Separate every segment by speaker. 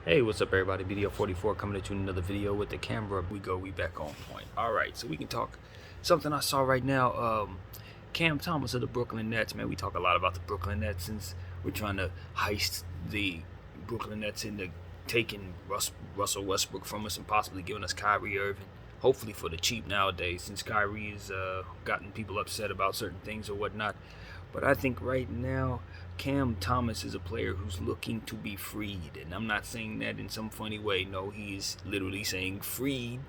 Speaker 1: Hey, what's up everybody? BDO 44 coming at you in another video with the camera. We back on point. Alright, so we can talk something I saw right now. Cam Thomas of the Brooklyn Nets, man. We talk a lot about the Brooklyn Nets since we're trying to heist the Brooklyn Nets into taking Russell Westbrook from us and possibly giving us Kyrie Irving. Hopefully for the cheap nowadays, since Kyrie has gotten people upset about certain things or whatnot. But I think right now, Cam Thomas is a player who's looking to be freed. And I'm not saying that in some funny way. No, he is literally saying freed,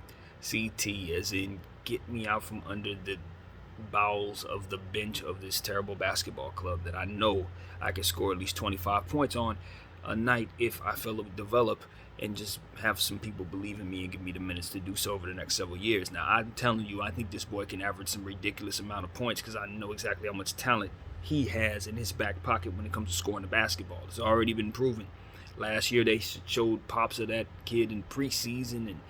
Speaker 1: CT, as in get me out from under the bowels of the bench of this terrible basketball club that I know I could score at least 25 points on a night if I feel it develop and just have some people believe in me and give me the minutes to do so over the next several years. Now, I'm telling you, I think this boy can average some ridiculous amount of points because I know exactly how much talent he has in his back pocket when it comes to scoring the basketball. It's already been proven. Last year they showed pops of that kid in preseason, and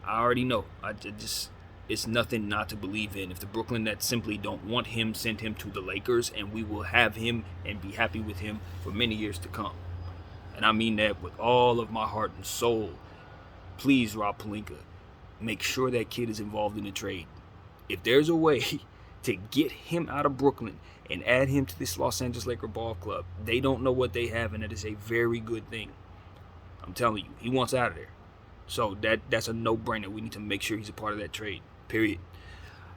Speaker 1: I already know. It's nothing not to believe in. If the Brooklyn Nets simply don't want him, send him to the Lakers, and we will have him and be happy with him for many years to come. And I mean that with all of my heart and soul. Please, Rob Pelinka, make sure that kid is involved in the trade. If there's a way to get him out of Brooklyn and add him to this Los Angeles Lakers ball club, they don't know what they have, and it is a very good thing. I'm telling you, he wants out of there. So that's a no-brainer. We need to make sure he's a part of that trade, period.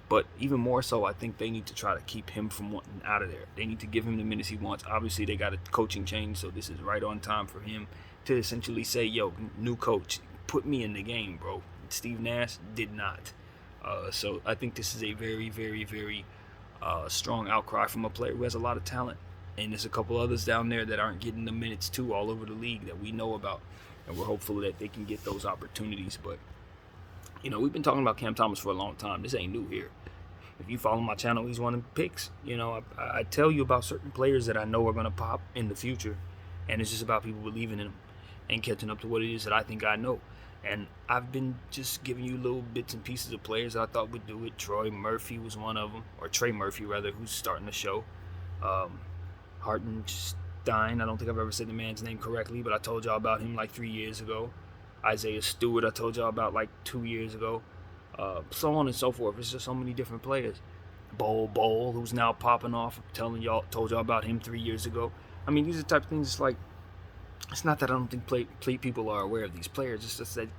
Speaker 1: But even more so, I think they need to try to keep him from wanting out of there. They need to give him the minutes he wants. Obviously, they got a coaching change, so this is right on time for him to essentially say, yo, new coach, put me in the game, bro. Steve Nash did not. So I think this is a very, very, very strong outcry from a player who has a lot of talent. And there's a couple others down there that aren't getting the minutes too all over the league that we know about. And we're hopeful that they can get those opportunities. But, you know, we've been talking about Cam Thomas for a long time. This ain't new here. If you follow my channel, he's one of the picks. You know, I tell you about certain players that I know are going to pop in the future. And it's just about people believing in them and catching up to what it is that I think I know. And I've been just giving you little bits and pieces of players I thought would do it. Troy Murphy was one of them, or Trey Murphy rather, who's starting the show. Hartenstein, I don't think I've ever said the man's name correctly, but I told y'all about him like 3 years ago. Isaiah Stewart, I told y'all about like 2 years ago. So on and so forth. It's just so many different players. Bol, who's now popping off. Told y'all about him 3 years ago. I mean, these are the type of things. It's like, it's not that I don't think people are aware of these players. It's just that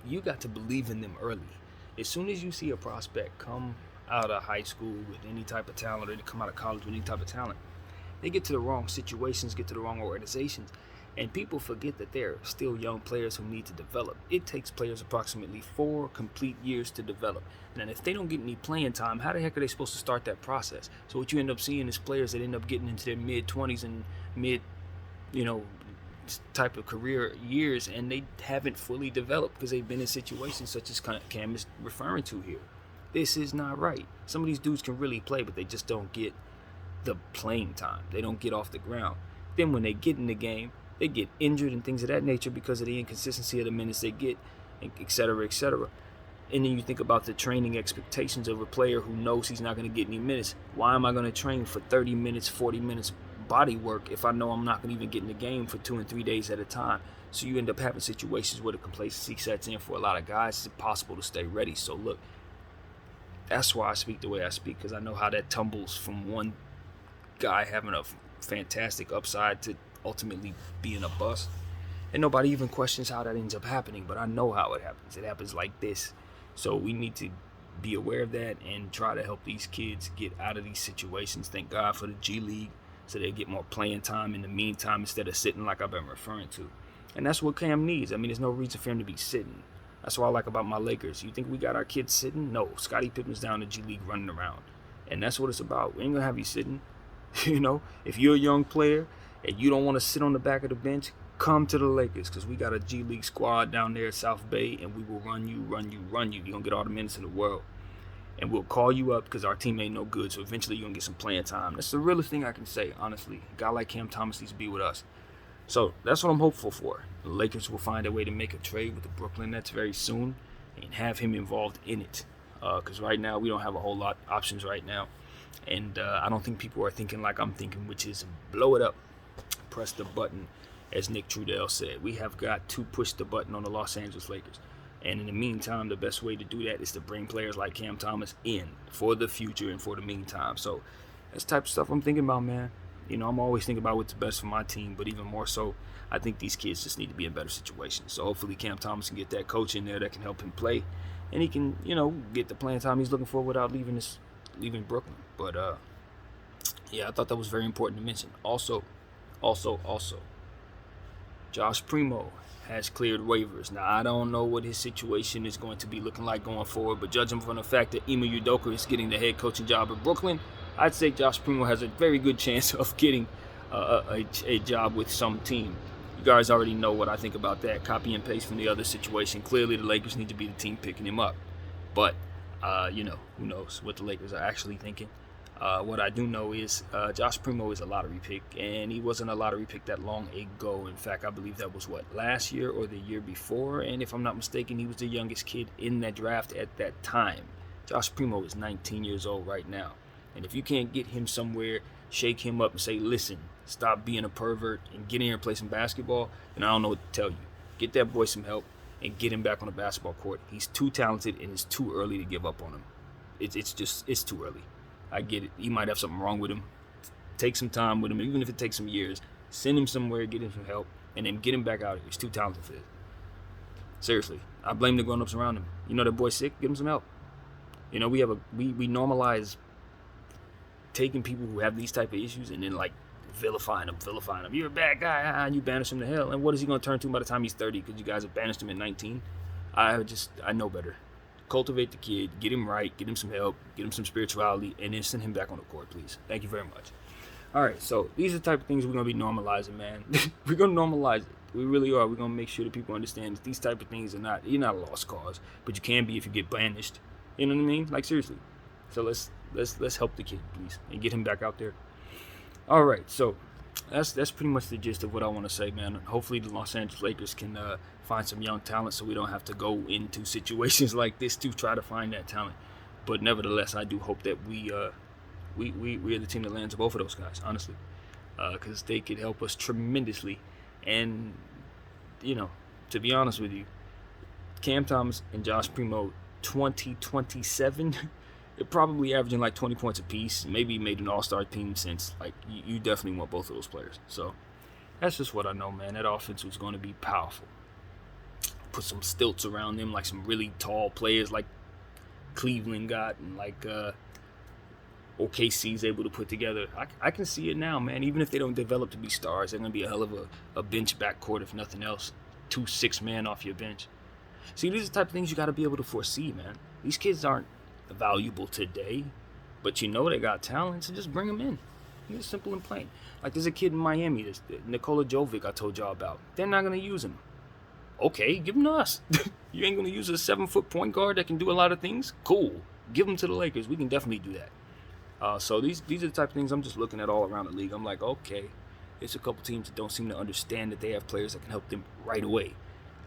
Speaker 1: you got to believe in them early. As soon as you see a prospect come out of high school with any type of talent, or they come out of college with any type of talent, they get to the wrong situations, get to the wrong organizations, and people forget that they're still young players who need to develop. It takes players approximately 4 complete years to develop. And if they don't get any playing time, how the heck are they supposed to start that process? So what you end up seeing is players that end up getting into their mid-20s and type of career years, and they haven't fully developed because they've been in situations such as Cam is referring to here. This is not right. Some of these dudes can really play, but they just don't get the playing time. They don't get off the ground. Then when they get in the game, they get injured and things of that nature because of the inconsistency of the minutes they get, et cetera, et cetera. And then you think about the training expectations of a player who knows he's not going to get any minutes. Why am I going to train for 30 minutes, 40 minutes body work if I know I'm not going to even get in the game for 2 and 3 days at a time? So you end up having situations where the complacency sets in for a lot of guys. It's impossible to stay ready. So look, that's why I speak the way I speak, because I know how that tumbles from one guy having a fantastic upside to ultimately being a bust. And nobody even questions how that ends up happening, but I know how it happens. It happens like this. So we need to be aware of that and try to help these kids get out of these situations. Thank God for the G League, so they get more playing time in the meantime instead of sitting like I've been referring to. And that's what Cam needs. I mean, there's no reason for him to be sitting. That's what I like about my Lakers. You think we got our kids sitting? No. Scottie Pippen's down in the G League running around. And that's what it's about. We ain't going to have you sitting. You know, if you're a young player and you don't want to sit on the back of the bench, come to the Lakers, because we got a G League squad down there at South Bay, and we will run you. You're going to get all the minutes in the world. And we'll call you up because our team ain't no good, so eventually you're going to get some playing time. That's the realest thing I can say, honestly. A guy like Cam Thomas needs to be with us. So that's what I'm hopeful for. The Lakers will find a way to make a trade with the Brooklyn Nets very soon and have him involved in it. Because right now we don't have a whole lot of options right now. And I don't think people are thinking like I'm thinking, which is blow it up, press the button, as Nick Trudell said. We have got to push the button on the Los Angeles Lakers. And in the meantime, the best way to do that is to bring players like Cam Thomas in for the future and for the meantime. So that's the type of stuff I'm thinking about, man. You know, I'm always thinking about what's the best for my team, but even more so, I think these kids just need to be in better situations. So hopefully Cam Thomas can get that coach in there that can help him play, and he can, you know, get the playing time he's looking for without leaving Brooklyn. But yeah, I thought that was very important to mention. Also, Josh Primo has cleared waivers. Now, I don't know what his situation is going to be looking like going forward, but judging from the fact that Ime Udoka is getting the head coaching job at Brooklyn, I'd say Josh Primo has a very good chance of getting a job with some team. You guys already know what I think about that. Copy and paste from the other situation. Clearly, the Lakers need to be the team picking him up. But, you know, who knows what the Lakers are actually thinking. What I do know is Josh Primo is a lottery pick, and he wasn't a lottery pick that long ago. In fact, I believe that was, last year or the year before? And if I'm not mistaken, he was the youngest kid in that draft at that time. Josh Primo is 19 years old right now. And if you can't get him somewhere, shake him up and say, listen, stop being a pervert and get in here and play some basketball, then I don't know what to tell you. Get that boy some help and get him back on the basketball court. He's too talented, and it's too early to give up on him. It's too early. I get it. He might have something wrong with him. Take some time with him, even if it takes some years. Send him somewhere, get him some help, and then get him back out here. He's too talented for this. Seriously. I blame the grown-ups around him. You know that boy's sick? Get him some help. You know, we normalize taking people who have these type of issues and then, like, vilifying them. You're a bad guy, and you banish him to hell. And what is he going to turn to by the time he's 30? Because you guys have banished him at 19. I know better. Cultivate the kid, get him right, get him some help, get him some spirituality, and then send him back on the court, please. Thank you very much. All right, so these are the type of things we're going to be normalizing, man. We're going to normalize it. We really are. We're going to make sure that people understand that these type of things are you're not a lost cause, but you can be if you get banished. You know what I mean? Like, seriously. So let's help the kid, please, and get him back out there. All right, so that's pretty much the gist of what I want to say, man. Hopefully the Los Angeles Lakers can find some young talent so we don't have to go into situations like this to try to find that talent. But nevertheless, I do hope that we are the team that lands both of those guys, honestly, because they could help us tremendously. And, you know, to be honest with you, Cam Thomas and Josh Primo, 2027, they're probably averaging like 20 points apiece. Maybe made an all-star team since. Like, you definitely want both of those players. So that's just what I know, man. That offense was going to be powerful. Put some stilts around them, like some really tall players like Cleveland got and like OKC's able to put together. I can see it now, man. Even if they don't develop to be stars, they're going to be a hell of a bench backcourt, if nothing else. 2 6-man off your bench. See, these are the type of things you got to be able to foresee, man. These kids aren't valuable today, but you know they got talent, so just bring them in. It's simple and plain. Like, there's a kid in Miami, this Nikola Jovic I told y'all about. They're not going to use him. Okay, give him to us. You ain't going to use a 7-foot point guard that can do a lot of things? Cool. Give him to the Lakers. We can definitely do that. So these are the type of things I'm just looking at all around the league. I'm like, okay, it's a couple teams that don't seem to understand that they have players that can help them right away.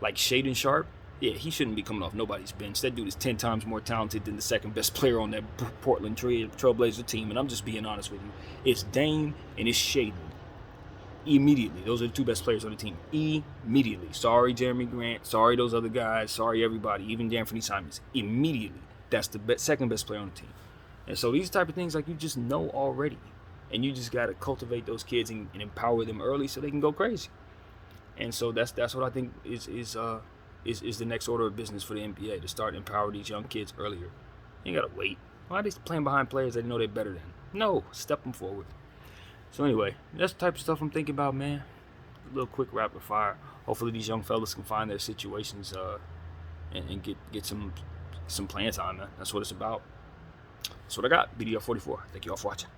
Speaker 1: Like Shaedon Sharpe, yeah, he shouldn't be coming off nobody's bench. That dude is 10 times more talented than the second best player on that Portland Trailblazer team. And I'm just being honest with you. It's Dame and it's Shaedon. Immediately. Those are the 2 best players on the team. Immediately. Sorry, Jeremy Grant. Sorry, those other guys. Sorry, everybody. Even D'Anthony Simons. Immediately. That's the second best player on the team. And so these type of things, like, you just know already. And you just got to cultivate those kids and empower them early so they can go crazy. And so that's what I think is the next order of business for the NBA, to start empower these young kids earlier. You ain't got to wait. Why are they playing behind players they know they're better than? No, step them forward. So anyway, that's the type of stuff I'm thinking about, man. A little quick rapid fire. Hopefully these young fellas can find their situations and get some playing time, man. That's what it's about. That's what I got. BDR44. Thank you all for watching.